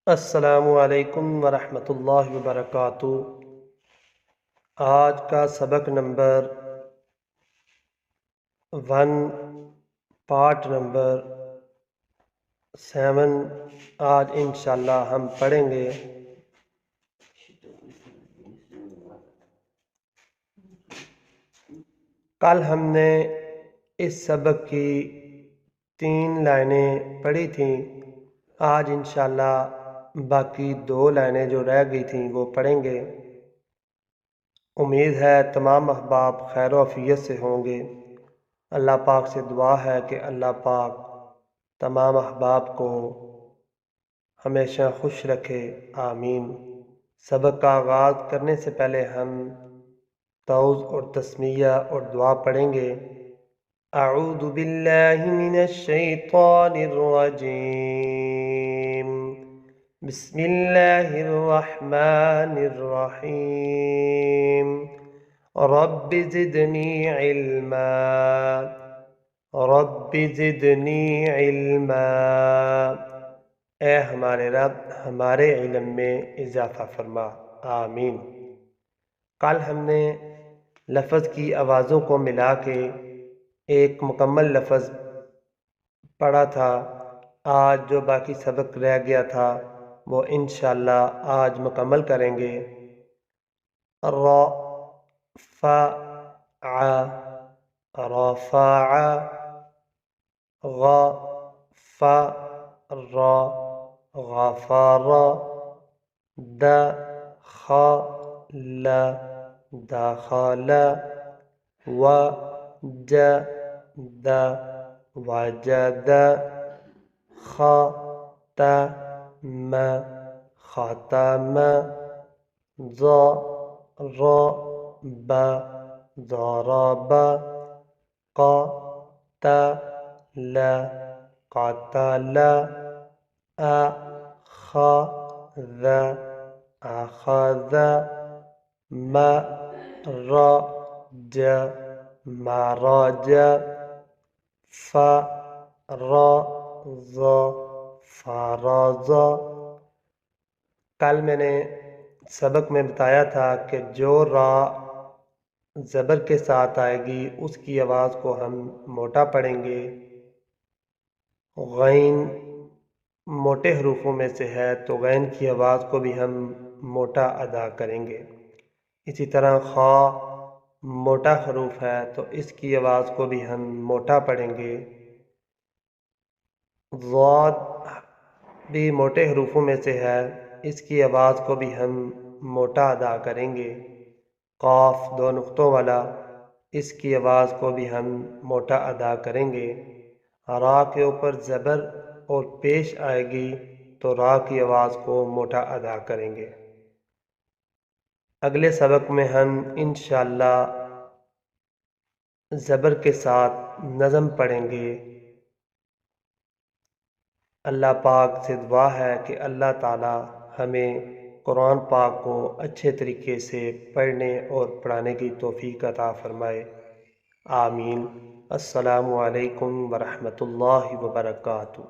السلام علیکم ورحمۃ اللہ وبرکاتہ۔ آج کا سبق نمبر 1 پارٹ نمبر 7 آج انشاءاللہ ہم پڑھیں گے۔ کل ہم نے اس سبق کی 3 لائنیں پڑھی تھیں۔ آج انشاءاللہ باقی 2 لائنیں جو رہ گئی تھیں وہ پڑھیں گے۔ امید ہے تمام احباب خیر و عافیت سے ہوں گے۔ اللہ پاک سے دعا ہے کہ اللہ پاک تمام احباب کو ہمیشہ خوش رکھے، آمین۔ سبق کا آغاز کرنے سے پہلے ہم تعوذ اور تسمیہ اور دعا پڑھیں گے۔ اعوذ باللہ من الشیطان الرجیم، بسم اللہ الرحمن الرحیم، رب زدنی علما، رب زدنی علما، اے ہمارے رب ہمارے علم میں اضافہ فرما، آمین۔ کل ہم نے لفظ کی آوازوں کو ملا کے ایک مکمل لفظ پڑھا تھا۔ آج جو باقی سبق رہ گیا تھا وہ انشاءاللہ آج مکمل کریں گے۔ رفع، رفع، غفر، غفر، دخل، دخل، وجد، وجد، ختم، ختم، ضرب، ضرب، قتل، قتل، أخذ، أخذ، مرج، مرج، فرض، فرض۔ کل میں نے سبق میں بتایا تھا کہ جو را زبر کے ساتھ آئے گی اس کی آواز کو ہم موٹا پڑھیں گے۔ غین موٹے حروفوں میں سے ہے تو غین کی آواز کو بھی ہم موٹا ادا کریں گے۔ اسی طرح خا موٹا حروف ہے تو اس کی آواز کو بھی ہم موٹا پڑھیں گے۔ ضاد بھی موٹے حروفوں میں سے ہے، اس کی آواز کو بھی ہم موٹا ادا کریں گے۔ قاف 2 نقطوں والا، اس کی آواز کو بھی ہم موٹا ادا کریں گے۔ را کے اوپر زبر اور پیش آئے گی تو را کی آواز کو موٹا ادا کریں گے۔ اگلے سبق میں ہم انشاءاللہ زبر کے ساتھ نظم پڑھیں گے۔ اللہ پاک سے دعا ہے کہ اللہ تعالی ہمیں قرآن پاک کو اچھے طریقے سے پڑھنے اور پڑھانے کی توفیق عطا فرمائے، آمین۔ السلام علیکم ورحمۃ اللہ وبرکاتہ۔